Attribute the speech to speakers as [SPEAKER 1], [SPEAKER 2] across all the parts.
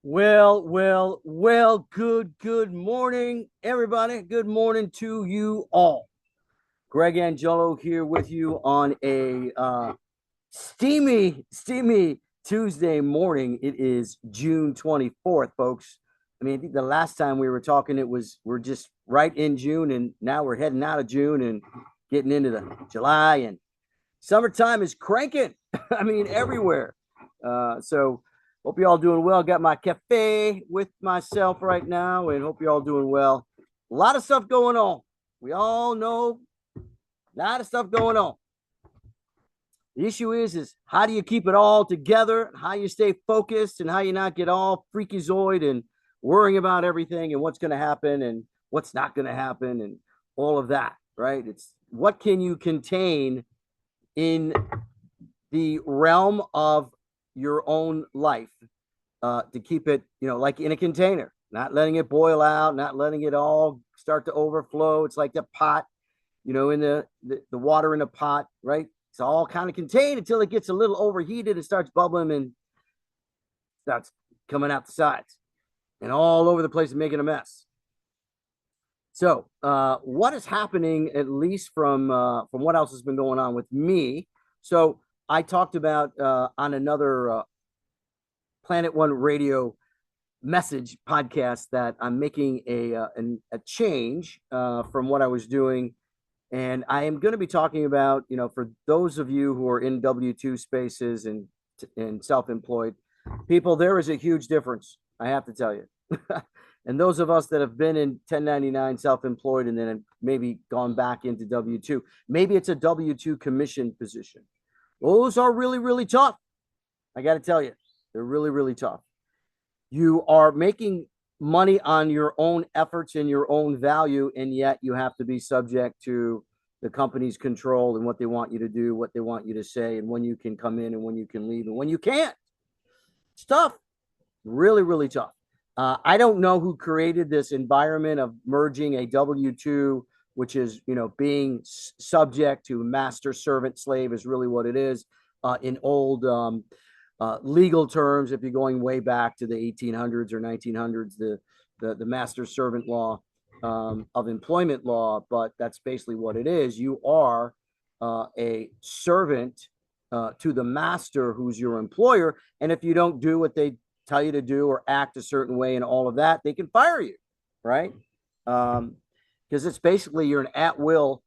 [SPEAKER 1] Good morning, everybody. Good morning to you all. Greg Angello here with you on a steamy Tuesday morning. It is June 24th, folks. I mean, I think the last time we were talking, we're just right in June, and now we're heading out of June and getting into the July, and summertime is cranking. I mean, everywhere. So hope you all doing well. Got my cafe with myself right now, and hope you all doing well. A lot of stuff going on. We all know a lot of stuff going on. The issue is how do you keep it all together? How you stay focused, and how you not get all freakazoid and worrying about everything and what's going to happen and what's not going to happen and all of that. Right? It's what can you contain in the realm of your own life to keep it, like in a container, not letting it boil out, not letting it all start to overflow. It's like the pot, in the water in the pot, right? It's all kind of contained until it gets a little overheated and starts bubbling and starts coming out the sides and all over the place and making a mess. So, what is happening, at least from what else has been going on with me? So, I talked about on another Planet One Radio message podcast that I'm making a change from what I was doing, and I am going to be talking about, for those of you who are in W-2 spaces and self-employed people, there is a huge difference. I have to tell you. And those of us that have been in 1099 self-employed and then maybe gone back into W-2, maybe it's a W-2 commission position. Those are really, really tough. I got to tell you, they're really, really tough. You are making money on your own efforts and your own value, and yet you have to be subject to the company's control and what they want you to do, what they want you to say, and when you can come in and when you can leave and when you can't. It's tough. Really, really tough. I don't know who created this environment of merging a W-2, which is, being subject to master, servant, slave is really what it is in old legal terms. If you're going way back to the 1800s or 1900s, the master servant law of employment law, but that's basically what it is. You are a servant to the master, who's your employer, and if you don't do what they tell you to do or act a certain way and all of that, they can fire you, right? Because it's basically you're an at-will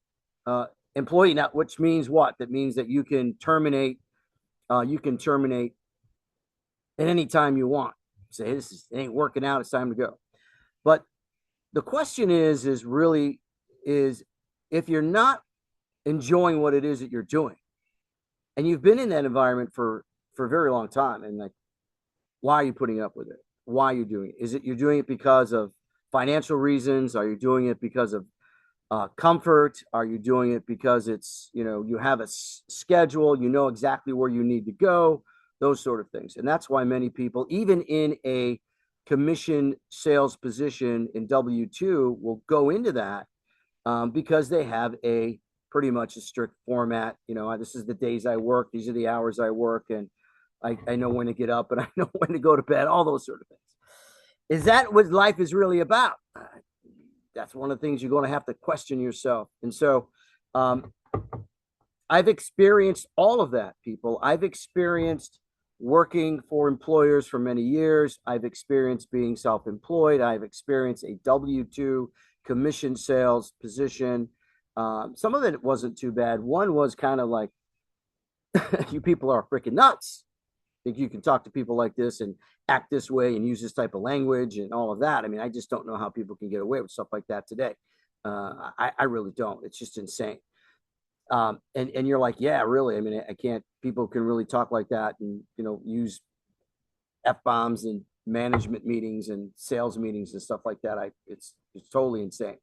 [SPEAKER 1] employee now, which means what? That means that you can terminate at any time you want. Say it ain't working out, it's time to go. But the question is if you're not enjoying what it is that you're doing, and you've been in that environment for a very long time, and like, why are you putting up with it? Why are you doing it? Is it you're doing it because of financial reasons? Are you doing it because of comfort? Are you doing it because it's, you have a schedule, you know exactly where you need to go, those sort of things. And that's why many people, even in a commission sales position in W-2, will go into that because they have a pretty much a strict format. This is the days I work, these are the hours I work, and I know when to get up and I know when to go to bed, all those sort of things. Is that what life is really about? That's one of the things you're going to have to question yourself. And so I've experienced all of that, people. I've experienced working for employers for many years. I've experienced being self-employed. I've experienced a W-2 commission sales position. Some of it wasn't too bad. One was kind of like, you people are freaking nuts. Think you can talk to people like this and act this way and use this type of language and all of that. I mean, I just don't know how people can get away with stuff like that today. I really don't. It's just insane. And you're like, yeah, really. I mean, I can't. People can really talk like that and use F-bombs in management meetings and sales meetings and stuff like that. It's totally insane.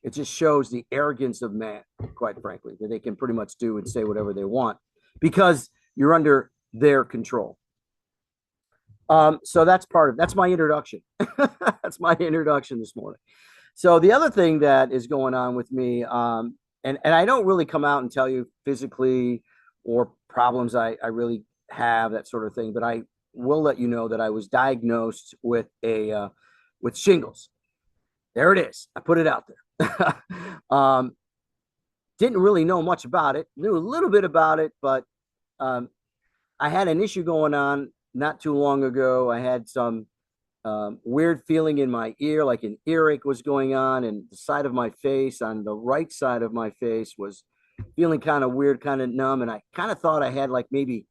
[SPEAKER 1] It just shows the arrogance of man, quite frankly, that they can pretty much do and say whatever they want because you're under their control. So that's my introduction. That's my introduction this morning. So the other thing that is going on with me, and I don't really come out and tell you physically or problems I really have, that sort of thing, but will let you know that I was diagnosed with with shingles. There it is. I put it out there. Didn't really know much about it. Knew a little bit about it, but um, I had an issue going on not too long ago. I had some weird feeling in my ear, like an earache was going on, and the side of my face, on the right side of my face, was feeling kind of weird, kind of numb. And I kind of thought I had like maybe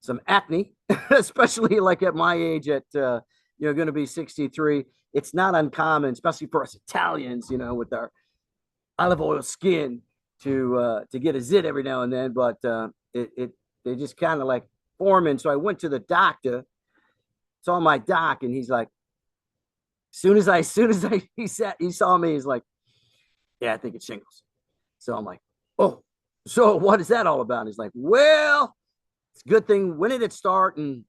[SPEAKER 1] some acne, especially like at my age, at going to be 63. It's not uncommon, especially for us Italians, with our olive oil skin, to get a zit every now and then. But they just kind of like forming. So I went to the doctor, saw my doc, and he's like, he saw me, he's like, yeah, I think it's shingles. So I'm like, oh, so what is that all about? And he's like, well, it's a good thing. When did it start? And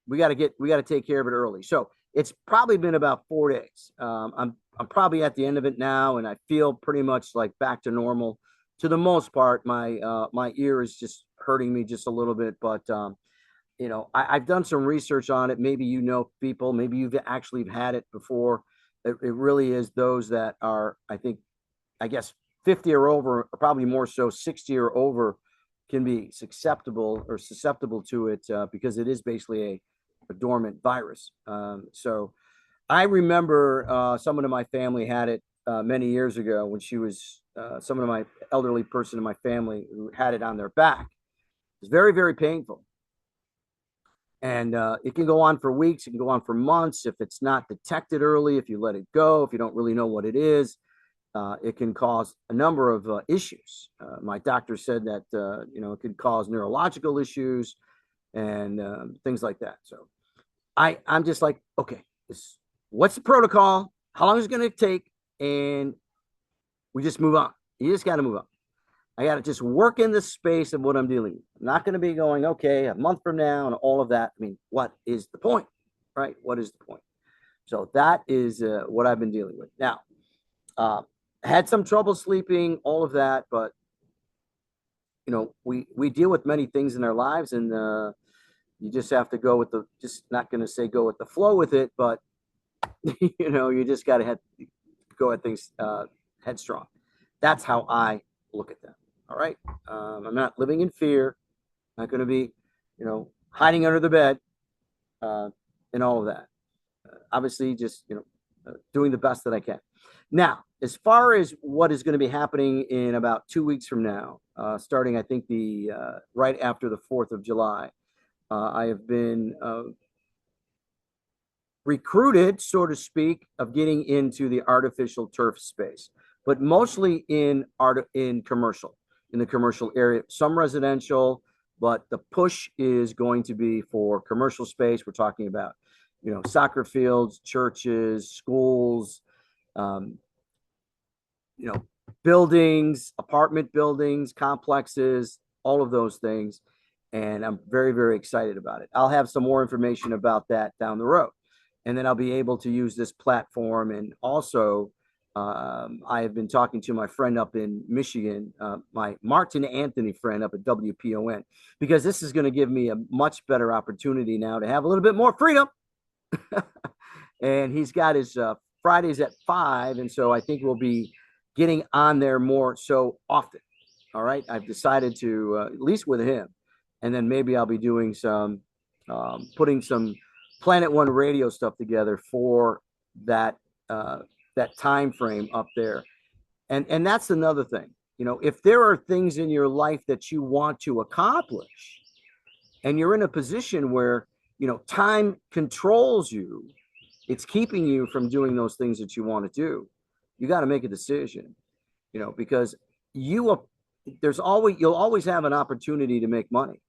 [SPEAKER 1] we got to take care of it early. So it's probably been about 4 days. I'm probably at the end of it now, and I feel pretty much like back to normal. To the most part, my ear is just hurting me just a little bit, but I've done some research on it. Maybe people, maybe you've actually had it before. It really is those that are, I guess, 50 or over, or probably more so 60 or over, can be susceptible to it, because it is basically a dormant virus. So I remember someone in my family had it many years ago, when she was someone of my elderly person in my family who had it on their back. It's very, very painful. And it can go on for weeks. It can go on for months if it's not detected early, if you let it go, if you don't really know what it is. It can cause a number of issues. My doctor said that, it could cause neurological issues and things like that. So I'm just like, okay, what's the protocol? How long is it going to take? And we just move on. You just got to move on. I got to just work in the space of what I'm dealing with. I'm not going to be going, okay, a month from now and all of that. I mean, what is the point, right? What is the point? So that is what I've been dealing with. Now, had some trouble sleeping, all of that, but we deal with many things in our lives, and you just have to go with just not going to say go with the flow with it, but you just got to go at things headstrong. That's how I look at them. All right. I'm not living in fear. I'm not going to be, hiding under the bed, and all of that. Obviously, just, doing the best that I can. Now, as far as what is going to be happening in about 2 weeks from now, starting, I think, right after the 4th of July, I have been recruited, so to speak, of getting into the artificial turf space, but mostly in commercial, in the commercial area, some residential, but the push is going to be for commercial space. We're talking about, soccer fields, churches, schools, buildings, apartment buildings, complexes, all of those things. And I'm very, very excited about it. I'll have some more information about that down the road. And then I'll be able to use this platform. And also, I have been talking to my friend up in Michigan, my Martin Anthony friend up at WPON, because this is going to give me a much better opportunity now to have a little bit more freedom. And he's got his Fridays at 5. And so I think we'll be getting on there more so often. All right. I've decided to, at least with him. And then maybe I'll be doing some, putting some Planet One radio stuff together for that time frame up there. And that's another thing. If there are things in your life that you want to accomplish, and you're in a position where, time controls you, it's keeping you from doing those things that you want to do, you got to make a decision, because you'll always have an opportunity to make money.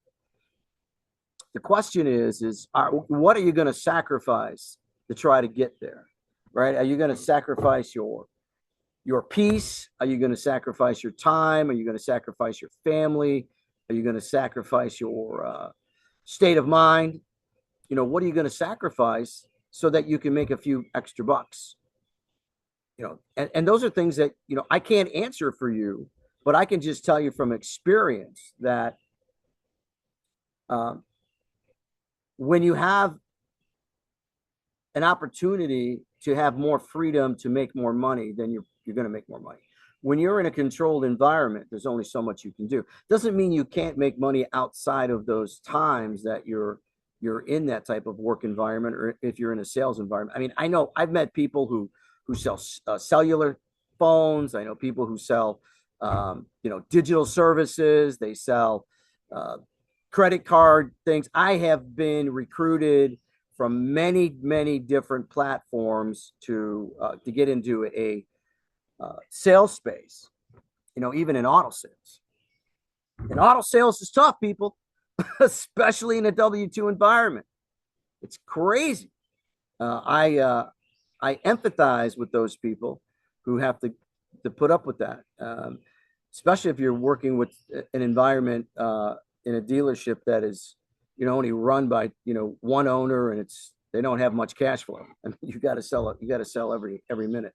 [SPEAKER 1] The question is what are you going to sacrifice to try to get there, right? Are you going to sacrifice your peace? Are you going to sacrifice your time? Are you going to sacrifice your family? Are you going to sacrifice your state of mind? What are you going to sacrifice so that you can make a few extra bucks? And those are things that, I can't answer for you, but I can just tell you from experience that when you have an opportunity to have more freedom to make more money, then you're going to make more money. When you're in a controlled environment, there's only so much you can do. Doesn't mean you can't make money outside of those times that you're in that type of work environment, or if you're in a sales environment. I mean, I know I've met people who sell cellular phones. I know people who sell digital services. They sell credit card things. I have been recruited from many different platforms to get into a sales space, even in auto sales. And auto sales is tough, people, especially in a W-2 environment. It's crazy. I empathize with those people who have to put up with that, especially if you're working with an environment in a dealership that is, only run by one owner, and they don't have much cash flow. I mean, you got to sell it. You got to sell every minute,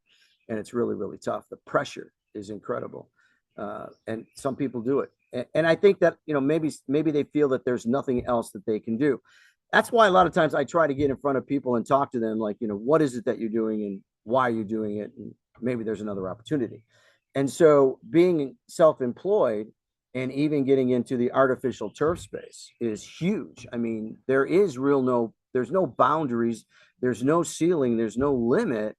[SPEAKER 1] and it's really tough. The pressure is incredible, and some people do it. And I think that maybe they feel that there's nothing else that they can do. That's why a lot of times I try to get in front of people and talk to them, like, what is it that you're doing and why are you doing it, and maybe there's another opportunity. And so being self-employed and even getting into the artificial turf space is huge. I mean, there's no boundaries, there's no ceiling, there's no limit.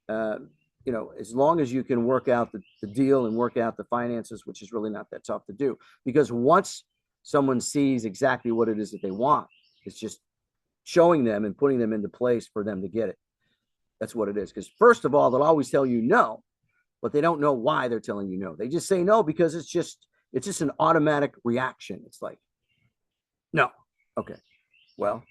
[SPEAKER 1] As long as you can work out the deal and work out the finances, which is really not that tough to do. Because once someone sees exactly what it is that they want, it's just showing them and putting them into place for them to get it. That's what it is. Because first of all, they'll always tell you no, but they don't know why they're telling you no. They just say no because it's just an automatic reaction. It's like, no. Okay. Well,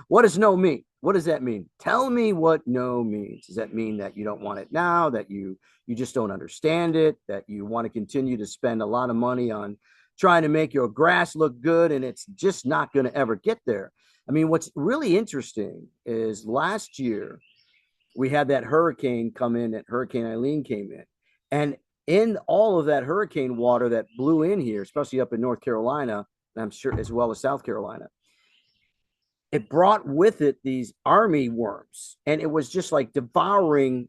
[SPEAKER 1] what does no mean? What does that mean? Tell me what no means. Does that mean that you don't want it now, that you just don't understand it, that you want to continue to spend a lot of money on trying to make your grass look good, and it's just not going to ever get there? I mean, what's really interesting is last year we had that hurricane come in, that Hurricane Eileen came in, and in all of that hurricane water that blew in here, especially up in North Carolina, and I'm sure as well as South Carolina, it brought with it these army worms, and it was just like devouring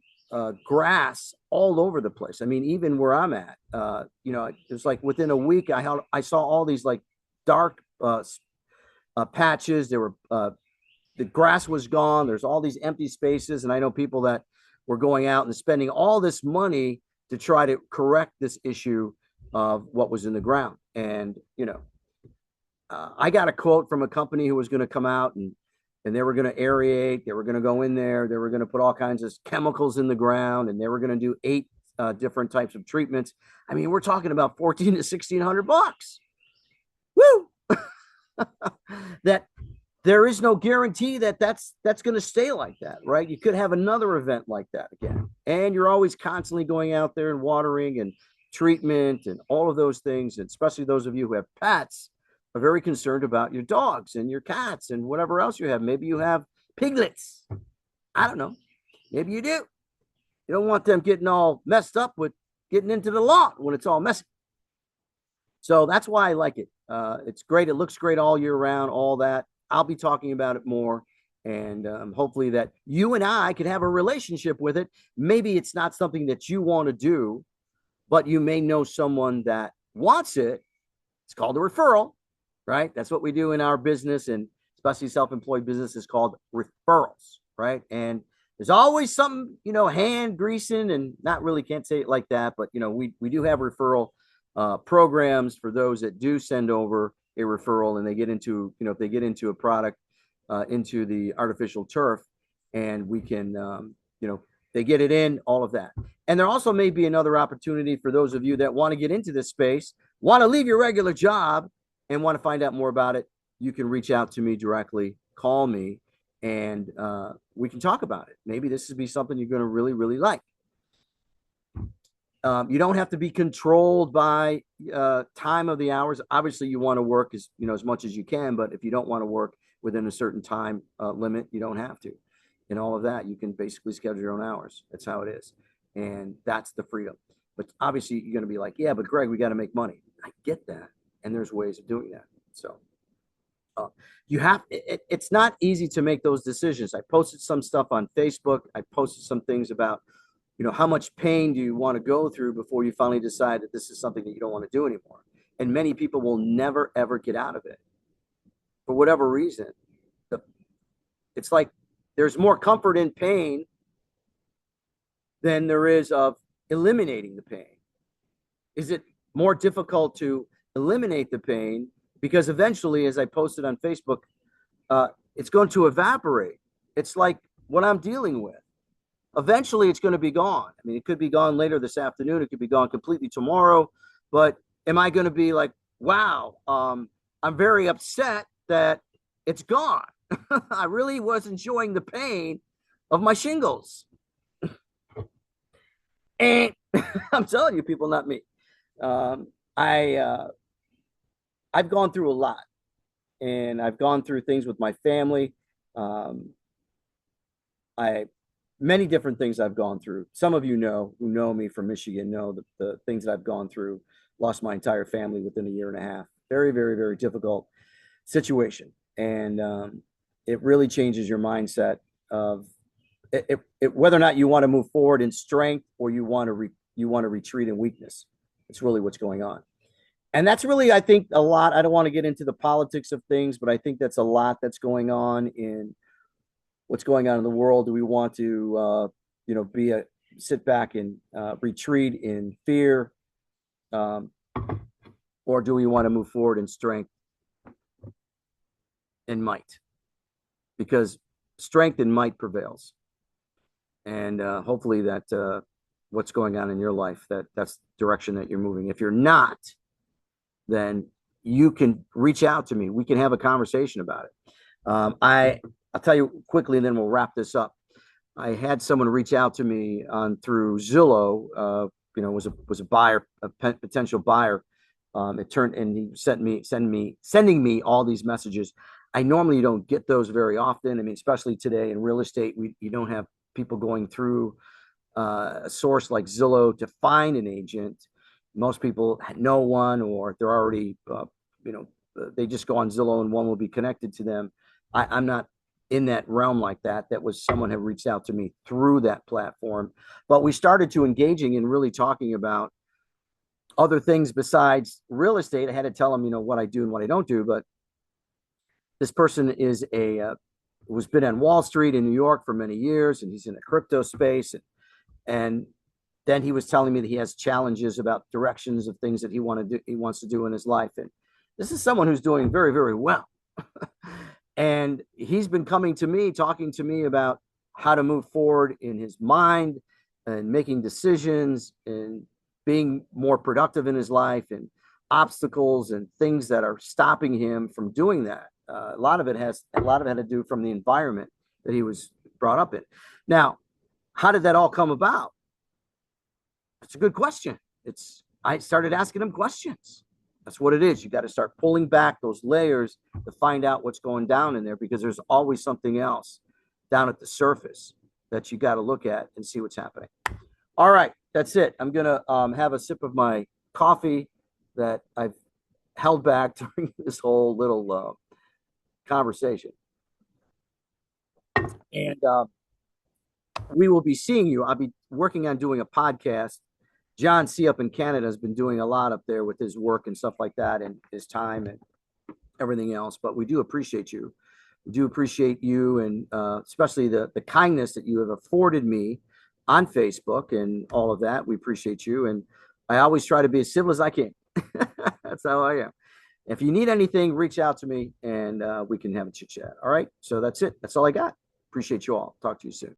[SPEAKER 1] grass all over the place. I mean, even where I'm at, it was like within a week, I saw all these like dark patches. There were the grass was gone. There's all these empty spaces, and I know people that were going out and spending all this money to try to correct this issue of what was in the ground. And I got a quote from a company who was going to come out and they were going to aerate. They were going to go in there. They were going to put all kinds of chemicals in the ground, and they were going to do 8 different types of treatments. I mean, we're talking about $1,400 to $1,600. Woo! That there is no guarantee that that's going to stay like that, right? You could have another event like that again, and you're always constantly going out there and watering and treatment and all of those things. And especially those of you who have pets are very concerned about your dogs and your cats and whatever else you have. Maybe you have piglets. I don't know. Maybe you do. You don't want them getting all messed up with getting into the lawn when it's all messy. So that's why I like it. It's great. It looks great all year round, all that. I'll be talking about it more. And hopefully that you and I could have a relationship with it. Maybe it's not something that you want to do, but you may know someone that wants it. It's called a referral, right? That's what we do in our business, and especially self-employed business is called referrals, right? And there's always something, hand greasing, and not really, can't say it like that, but we do have referral programs for those that do send over a referral and they get into, if they get into a product, into the artificial turf, and we can, they get it in, all of that. And there also may be another opportunity for those of you that want to get into this space, want to leave your regular job and want to find out more about it. You can reach out to me directly, call me, and we can talk about it. Maybe this would be something you're going to really like. You don't have to be controlled by time of the hours. Obviously, you want to work as much as you can, but if you don't want to work within a certain time limit, you don't have to. And all of that, you can basically schedule your own hours. That's how it is. And that's the freedom. But obviously, you're going to be like, yeah, but Greg, we got to make money. I get that. And there's ways of doing that. So Uh, it's not easy to make those decisions. I posted some stuff on Facebook. I posted some things about, how much pain do you want to go through before you finally decide that this is something that you don't want to do anymore? And many people will never, ever get out of it for whatever reason. It's like there's more comfort in pain than there is of eliminating the pain. Is it more difficult to eliminate the pain? Because eventually, as I posted on Facebook, it's going to evaporate. It's like what I'm dealing with. Eventually, it's going to be gone. I mean, it could be gone later this afternoon. It could be gone completely tomorrow. But am I going to be like, wow, I'm very upset that it's gone. I really was enjoying the pain of my shingles. And I'm telling you, people, not me. Um, I've gone through a lot, and I've gone through things with my family. Um, I Many different things I've gone through. Some of you know who know me from Michigan know the things that I've gone through. Lost my entire family within a year and a half. Very, very, very difficult situation, and it really changes your mindset of whether or not you want to move forward in strength or you want to retreat in weakness. It's really what's going on. And that's really, I think, a lot. I don't want to get into the politics of things, but I think that's a lot that's going on in what's going on in the world. Do we want to, sit back and retreat in fear, um, or do we want to move forward in strength and might? Because strength and might prevails, and hopefully that what's going on in your life, that's the direction that you're moving. If you're not, then you can reach out to me. We can have a conversation about it. I'll tell you quickly, and then we'll wrap this up. I had someone reach out to me through Zillow. Was a buyer, a potential buyer. It turned, and he sending me all these messages. I normally don't get those very often. I mean, especially today in real estate, you don't have people going through a source like Zillow to find an agent. Most people know one, or they're already, they just go on Zillow and one will be connected to them. I'm not in that realm like that. That was someone had reached out to me through that platform, but we started to engaging and really talking about other things besides real estate. I had to tell them, what I do and what I don't do, but this person is was been on Wall Street in New York for many years, and he's in the crypto space. And then he was telling me that he has challenges about directions of things that he wants to do in his life. And this is someone who's doing very, very well. And he's been coming to me, talking to me about how to move forward in his mind and making decisions and being more productive in his life, and obstacles and things that are stopping him from doing that. A lot of it had to do from the environment that he was brought up in. Now, how did that all come about? It's a good question. I started asking him questions. That's what it is. You got to start pulling back those layers to find out what's going down in there, because there's always something else down at the surface that you got to look at and see what's happening. All right, that's it. I'm gonna have a sip of my coffee that I've held back during this whole little conversation, and we will be seeing you. I'll be working on doing a podcast. John C. up in Canada has been doing a lot up there with his work and stuff like that, and his time and everything else. But we do appreciate you. We do appreciate you, and especially the kindness that you have afforded me on Facebook and all of that. We appreciate you. And I always try to be as civil as I can. That's how I am. If you need anything, reach out to me, and we can have a chit chat. All right. So that's it. That's all I got. Appreciate you all. Talk to you soon.